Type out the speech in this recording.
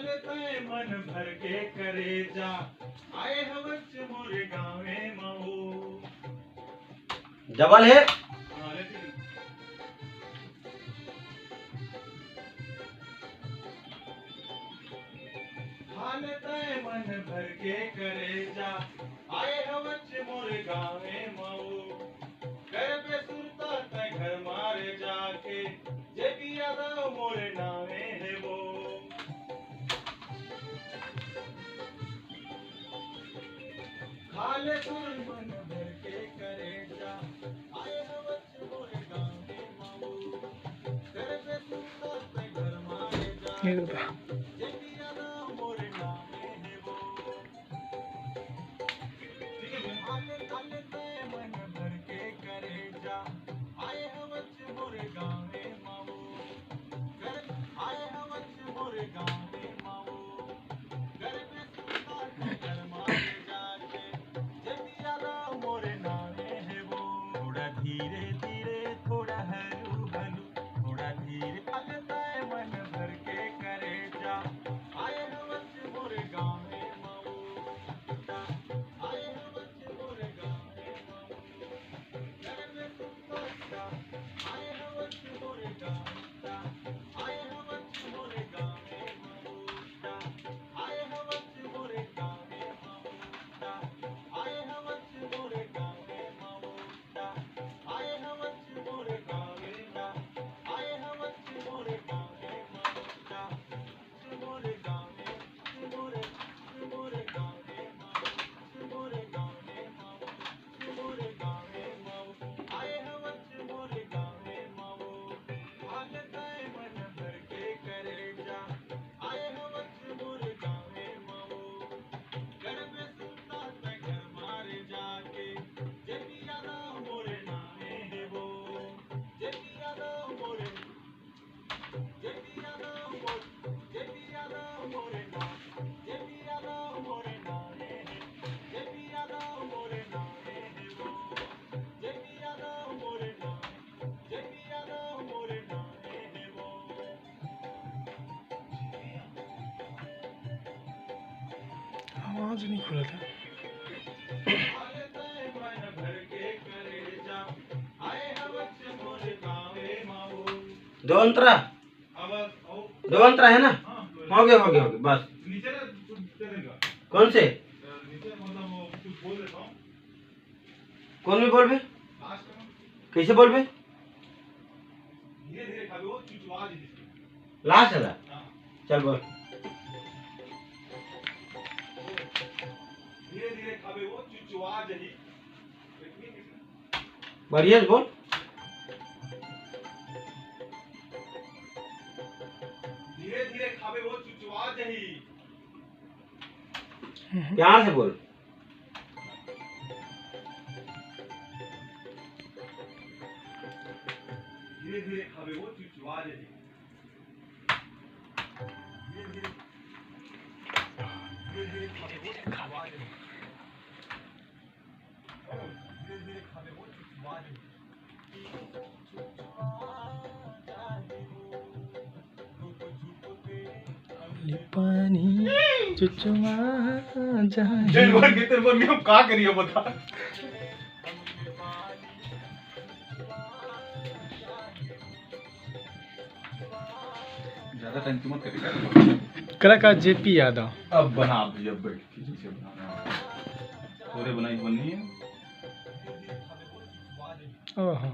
तय मन भर के करे जा आए हवच मोरे गावे महू डबल है। हाल तय मन भर के करे जा आए हवच मोरे गावे महू घर पे सुरता तय घर मारे जाके जे भी यादव मोरे नावे है वो हाल तय मन भर के करे जा आए हवच मोरे गावे महू घर पे सुरता तय घर मारे जाके धीरे धीरे थोड़ा हरू भलू थोड़ा धीरे तय मन भर के करे जा आए हवच मोरे गाँव में मऊ आए हवच मोरे गाँव में मऊ घर में सुनता आए हवच मोरे गाँव आए हवच मोरे गाँव में मऊ आए हवच मोरे गाँव में मऊ आए हवच मोरे गाँव में मऊ आए हवच मोरे गाँव में आए हवच मोरे गाँव में मऊ मोरे गाँव में मोरे गाँव में मोरे गाँव में मोरे गाँव में मऊ आए हवच मोरे गाँव में मऊ हाल तय मन भर के करे जा आए हवच मोरे गाँव में मऊ घर पे सुनता तय घर मारे जाके जे भी यादव मोरे नामे है वो जे भी यादव मोरे जे भी यादव मोरे नाम जे भी यादव मोरे नामे है जे भी यादव मोरे नामे है वो जे भी यादव मोरे नाम जे भी यादव मोरे नामे है वो आवाज नहीं खुला था। हाल तय मन भर के करे जा आए हवच मोरे गावे माऊ दो अंतरा अब दो अंतरा है ना। हो गया बस। नीचे ना चलेगा कौन से नीचे मतलब वो कुछ बोल देता हूँ कौन भी बोल भी लास्ट में कैसे बोल भी धीरे धीरे खाबे वो चुचवा दीजिए लास्ट है हाँ चल बोल। धीरे धीरे खाबे वो चुचवा जही बढ़िया से बोल। धीरे धीरे खाबे वो चुचवा जही प्यार से बोल। धीरे धीरे खाबे वो चुचवा जही धीरे धीरे खाबे वो चुचवा जही धीरे धीरे खाबे वो चुचवा जही पानी चुचुमा जाए चल बोल के तेरे बोल हम का करियो बता ज्यादा टाइम तुम मत करिए करा का जेपी यादव अब बना भैया बैठ के जैसे बनाना पूरे बनाई बनी है ओहो।